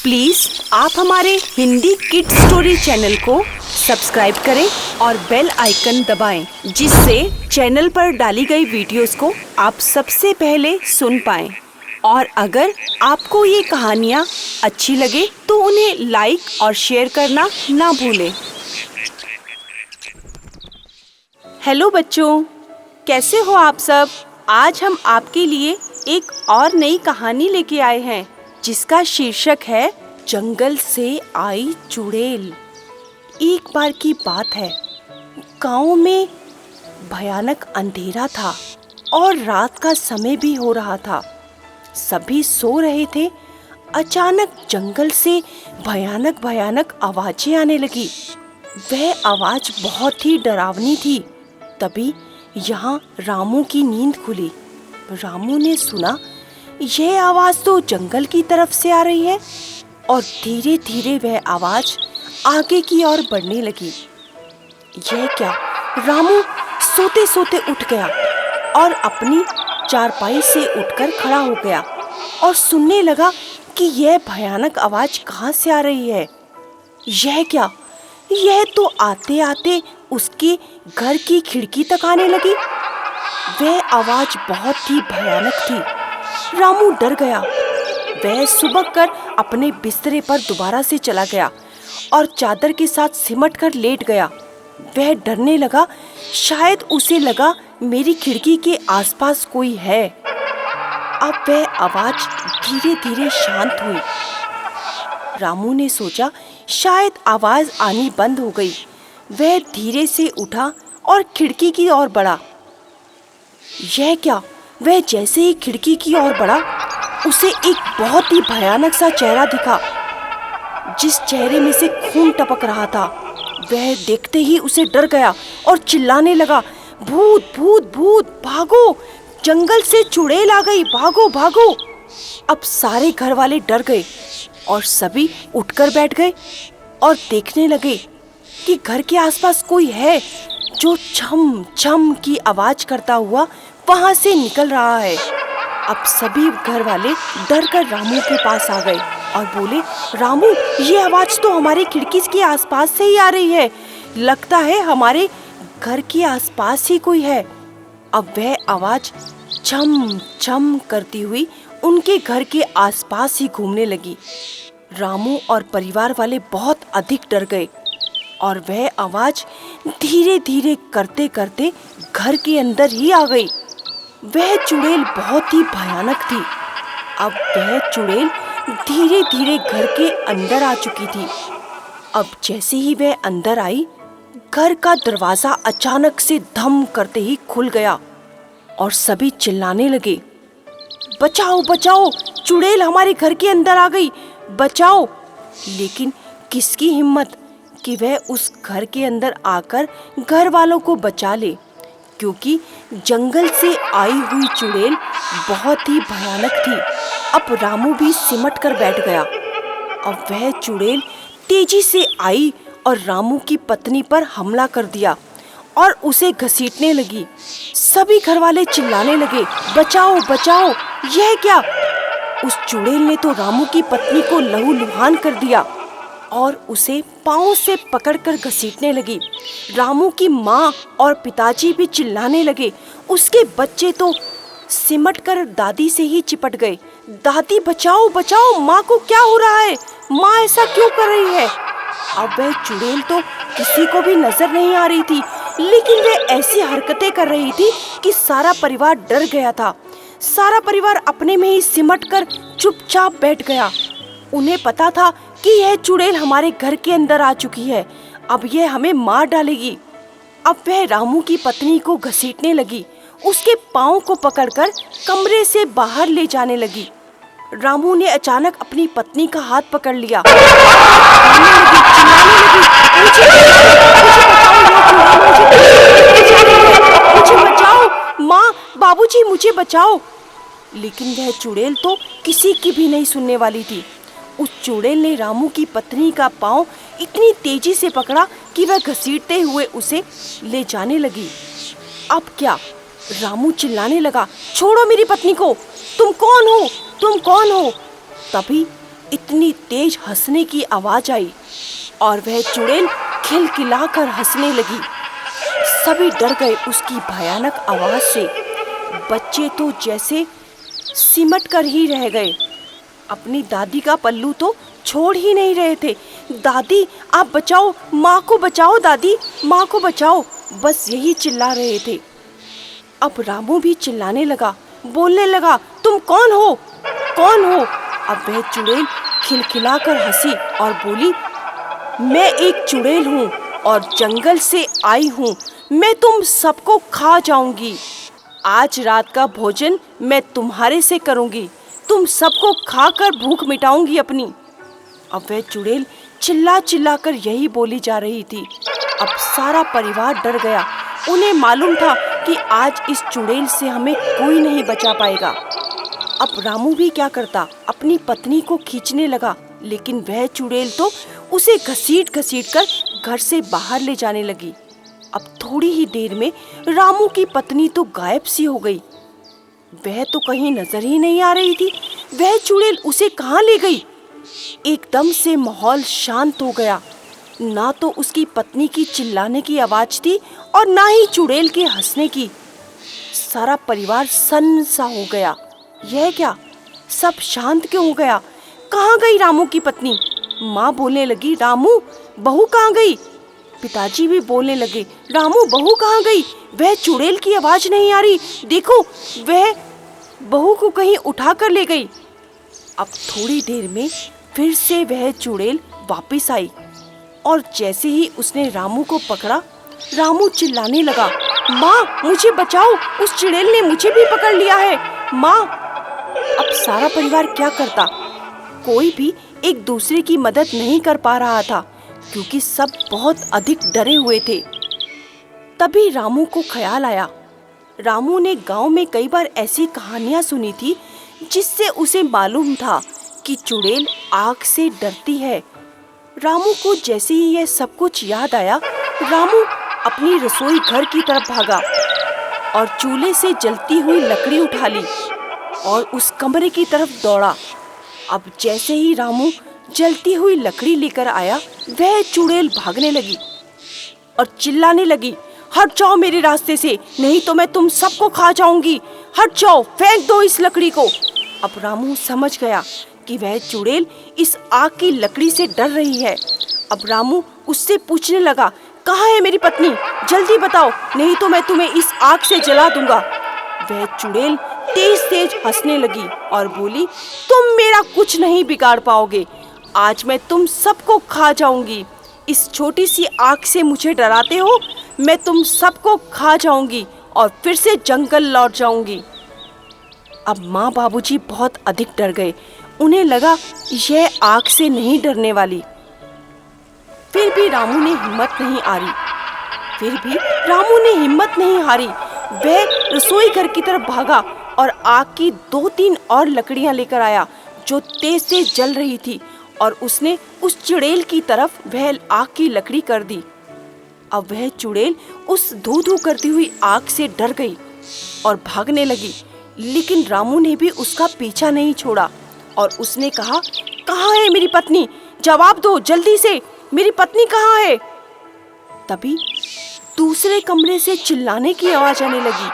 Please आप हमारे Hindi kid story channel को सब्सक्राइब करें और बेल आइकन दबाएं, जिससे चैनल पर डाली गई वीडियोस को आप सबसे पहले सुन पाएं। और अगर आपको ये कहानियाँ अच्छी लगे तो उन्हें लाइक और शेयर करना ना भूलें। हेलो बच्चों, कैसे हो आप सब? आज हम आपके लिए एक और नई कहानी लेके आए हैं जिसका शीर्षक है जंगल से आई चुड़ैल। एक बार की बात है, गांव में भयानक अंधेरा था और रात का समय भी हो रहा था। सभी सो रहे थे। अचानक जंगल से भयानक भयानक आवाजें आने लगी। वह आवाज बहुत ही डरावनी थी। तभी यहाँ रामू की नींद खुली। रामू ने सुना, यह आवाज तो जंगल की तरफ से आ रही है, और धीरे धीरे वह आवाज आगे की ओर बढ़ने लगी। यह क्या? रामू सोते सोते उठ गया और अपनी चारपाई से उठकर खड़ा हो गया और सुनने लगा कि यह भयानक आवाज कहाँ से आ रही है। यह क्या? यह तो आते आते उसके घर की खिड़की तक आने लगी। वह आवाज बहुत ही भयानक थी। रामू डर गया। वह सुबह कर अपने बिस्तरे पर दोबारा से चला गया और चादर के साथ सिमट कर लेट गया। वह डरने लगा। शायद उसे लगा मेरी खिड़की के आसपास कोई है। अब वह आवाज धीरे धीरे शांत हुई। रामू ने सोचा शायद आवाज आनी बंद हो गई। वह धीरे से उठा और खिड़की की ओर बढ़ा। यह क्या? वह जैसे ही खिड़की की ओर बढ़ा, उसे एक बहुत ही भयानक सा चेहरा दिखा, जिस चेहरे में से खून टपक रहा था। वह देखते ही उसे डर गया और चिल्लाने लगा, भूत भूत भूत, भागो, जंगल से चुड़ैल आ गई, भागो भागो। अब सारे घर वाले डर गए और सभी उठकर बैठ गए और देखने लगे कि घर के आसपास कोई है जो छम छम की आवाज करता हुआ वहां से निकल रहा है। अब सभी घर वाले डर कर रामू के पास आ गए और बोले, रामू, ये आवाज तो हमारे खिड़की के आसपास से ही आ रही है। लगता है हमारे घर के आसपास ही कोई है। अब वह आवाज छम छम करती हुई उनके घर के आसपास ही घूमने लगी। रामू और परिवार वाले बहुत अधिक डर गए और वह आवाज धीरे धीरे करते करते घर के अंदर ही आ गई। वह चुड़ैल बहुत ही भयानक थी। अब वह चुड़ैल धीरे धीरे घर के अंदर आ चुकी थी। अब जैसे ही वह अंदर आई, घर का दरवाजा अचानक से धम करते ही खुल गया और सभी चिल्लाने लगे, बचाओ बचाओ, चुड़ैल हमारे घर के अंदर आ गई, बचाओ। लेकिन किसकी हिम्मत कि वह उस घर के अंदर आकर घर वालों को बचा ले, क्योंकि जंगल से आई हुई चुड़ैल बहुत ही भयानक थी। अब रामू भी सिमट कर बैठ गया। अब वह चुड़ैल तेजी से आई और रामू की पत्नी पर हमला कर दिया और उसे घसीटने लगी। सभी घर वाले चिल्लाने लगे, बचाओ बचाओ। यह क्या? उस चुड़ैल ने तो रामू की पत्नी को लहूलुहान कर दिया और उसे पांव से पकड़कर घसीटने लगी। रामू की माँ और पिताजी भी चिल्लाने लगे। उसके बच्चे तो सिमटकर दादी से ही चिपट गए। दादी, बचाओ बचाओ, माँ को क्या हो रहा है? माँ ऐसा क्यों कर रही है? अब वह चुड़ैल तो किसी को भी नजर नहीं आ रही थी, लेकिन वह ऐसी हरकतें कर रही थी कि सारा परिवार डर गया था। सारा परिवार अपने में ही सिमटकर चुपचाप बैठ गया। उन्हें पता था कि यह चुड़ैल हमारे घर के अंदर आ चुकी है। अब यह हमें मार डालेगी। अब वह रामू की पत्नी को घसीटने लगी, उसके पाँव को पकड़कर कमरे से बाहर ले जाने लगी। रामू ने अचानक अपनी पत्नी का हाथ पकड़ लिया। मुझे बचाओ, माँ, बाबूजी, मुझे बचाओ। लेकिन वह चुड़ैल तो किसी की भी नहीं सुनने वाली थी। उस चुड़ैल ने रामू की पत्नी का पाँव इतनी तेजी से पकड़ा कि वह घसीटते हुए उसे ले जाने लगी। अब क्या? रामू चिल्लाने लगा, छोड़ो मेरी पत्नी को, तुम कौन हो, तुम कौन हो? तभी इतनी तेज हंसने की आवाज आई और वह चुड़ैल खिलखिलाकर हंसने लगी। सभी डर गए उसकी भयानक आवाज से। बच्चे तो जैसे सिमट कर ही रह गए। अपनी दादी का पल्लू तो छोड़ ही नहीं रहे थे। दादी आप बचाओ, माँ को बचाओ, दादी माँ को बचाओ, बस यही चिल्ला रहे थे। अब रामू भी चिल्लाने लगा, बोलने लगा, तुम कौन हो, कौन हो? अब वह चुड़ैल खिलखिलाकर हंसी और बोली, मैं एक चुड़ैल हूँ और जंगल से आई हूँ। मैं तुम सबको खा जाऊंगी। आज रात का भोजन मैं तुम्हारे से करूंगी। तुम सबको खाकर भूख मिटाऊंगी अपनी। अब वह चुड़ैल चिल्ला चिल्ला कर यही बोली जा रही थी। अब सारा परिवार डर गया। उन्हें मालूम था कि आज इस चुड़ैल से हमें कोई नहीं बचा पाएगा। अब रामू भी क्या करता, अपनी पत्नी को खींचने लगा, लेकिन वह चुड़ैल तो उसे घसीट घसीट कर घर से बाहर ले जाने लगी। अब थोड़ी ही देर में रामू की पत्नी तो गायब सी हो गई। वह तो कहीं नजर ही नहीं आ रही थी। वह चुड़ैल उसे कहाँ ले गई? एकदम से माहौल शांत हो गया। ना तो उसकी पत्नी की चिल्लाने की आवाज थी और ना ही चुड़ैल के हंसने की। सारा परिवार सन्न सा हो गया। यह क्या, सब शांत क्यों हो गया? कहाँ गई रामू की पत्नी? माँ बोलने लगी, रामू बहू कहाँ गई? पिताजी भी बोलने लगे, रामू बहू कहाँ गई? वह चुड़ैल की आवाज नहीं आ रही, देखो वह बहू को कहीं उठा कर ले गई। अब थोड़ी देर में फिर से वह चुड़ैल वापस आई और जैसे ही उसने रामू को पकड़ा, रामू चिल्लाने लगा, माँ मुझे बचाओ, उस चुड़ैल ने मुझे भी पकड़ लिया है, माँ। अब सारा परिवार क्या करता? कोई भी एक दूसरे की मदद नहीं कर पा रहा था, क्योंकि सब बहुत अधिक डरे हुए थे। तभी रामू को ख्याल आया। रामू ने गांव में कई बार ऐसी कहानियां सुनी थी जिससे उसे मालूम था कि चुड़ैल आग से डरती है। रामू को जैसे ही यह सब कुछ याद आया, रामू अपनी रसोई घर की तरफ भागा और चूल्हे से जलती हुई लकड़ी उठा ली और उस कमरे की तरफ दौड़ा। अब जैसे ही रामू जलती हुई लकड़ी लेकर आया, वह चुड़ैल भागने लगी और चिल्लाने लगी, हट जाओ मेरे रास्ते से, नहीं तो मैं तुम सबको खा जाऊंगी। हट जाओ, फेंक दो इस लकड़ी को। अब रामू समझ गया कि वह चुड़ैल इस आग की लकड़ी से डर रही है। अब रामू उससे पूछने लगा, कहाँ है मेरी पत्नी? जल्दी बताओ, नहीं तो मैं तुम्हें इस आग से जला दूंगा। वह चुड़ैल तेज तेज हंसने लगी और बोली, तुम मेरा कुछ नहीं बिगाड़ पाओगे। आज मैं तुम सबको खा जाऊंगी। इस छोटी सी आग से मुझे डराते हो? मैं तुम सबको खा जाऊंगी और फिर से जंगल लौट जाऊंगी। अब माँ बाबूजी बहुत अधिक डर गए। उन्हें लगा यह आग से नहीं डरने वाली। फिर भी रामू ने हिम्मत नहीं हारी। वह रसोई घर की तरफ भागा और आग की 2-3 और लकड़ियां लेकर आया जो तेज से जल रही थी, और उसने उस चुड़ैल की तरफ वह आग की लकड़ी कर दी। अब वह चुड़ैल उस धू धू करती हुई आग से डर गई और भागने लगी, लेकिन रामू ने भी उसका पीछा नहीं छोड़ा और उसने कहा, कहाँ है मेरी पत्नी? जवाब दो जल्दी से, मेरी पत्नी कहाँ है? तभी दूसरे कमरे से चिल्लाने की आवाज आने लगी,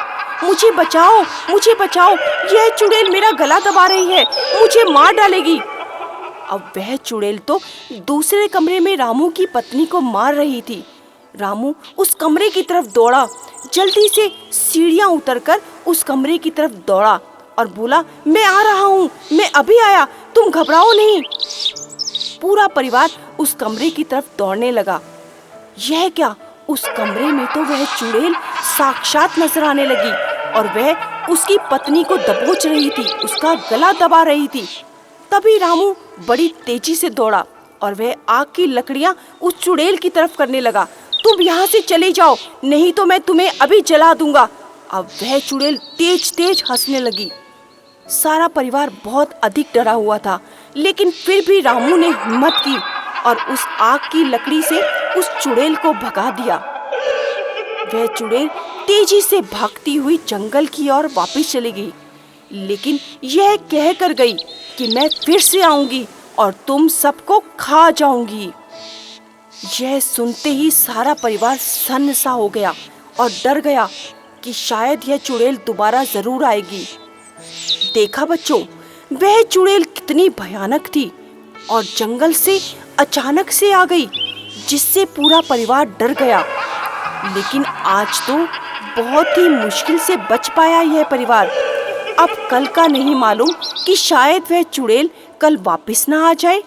मुझे बचाओ, मुझे बचाओ, यह चुड़ैल मेरा गला दबा रही है, मुझे मार डालेगी। अब वह चुड़ैल तो दूसरे कमरे में रामू की पत्नी को मार रही थी। रामू उस कमरे की तरफ दौड़ा, जल्दी से सीढ़ियां उतरकर उस कमरे की तरफ दौड़ा और बोला, मैं आ रहा हूँ, मैं अभी आया, तुम घबराओ नहीं। पूरा परिवार उस कमरे की तरफ दौड़ने लगा। यह क्या, उस कमरे में तो वह चुड़ैल साक्षात नजर आने लगी और वह उसकी पत्नी को दबोच रही थी, उसका गला दबा रही थी। तभी रामू बड़ी तेजी से दौड़ा और वह आग की लकड़ियां उस चुड़ैल की तरफ करने लगा, तुम यहाँ से चले जाओ, नहीं तो मैं तुम्हें अभी जला दूंगा। अब वह चुड़ैल तेज तेज हंसने लगी। सारा परिवार बहुत अधिक डरा हुआ था, लेकिन फिर भी रामू ने हिम्मत की और उस आग की लकड़ी से उस चुड़ैल को भगा दिया। वह चुड़ैल तेजी से भागती हुई जंगल की ओर वापस चली गई, लेकिन यह कह कर गई कि मैं फिर से आऊंगी और तुम सबको खा जाऊंगी। यह सुनते ही सारा परिवार सन्न सा हो गया और डर गया कि शायद यह चुड़ैल दोबारा जरूर आएगी। देखा बच्चों, वह चुड़ैल कितनी भयानक थी और जंगल से अचानक से आ गई, जिससे पूरा परिवार डर गया। लेकिन आज तो बहुत ही मुश्किल से बच पाया यह परिवार। अब कल का नहीं मालूम कि शायद वह चुड़ैल कल वापस ना आ जाए।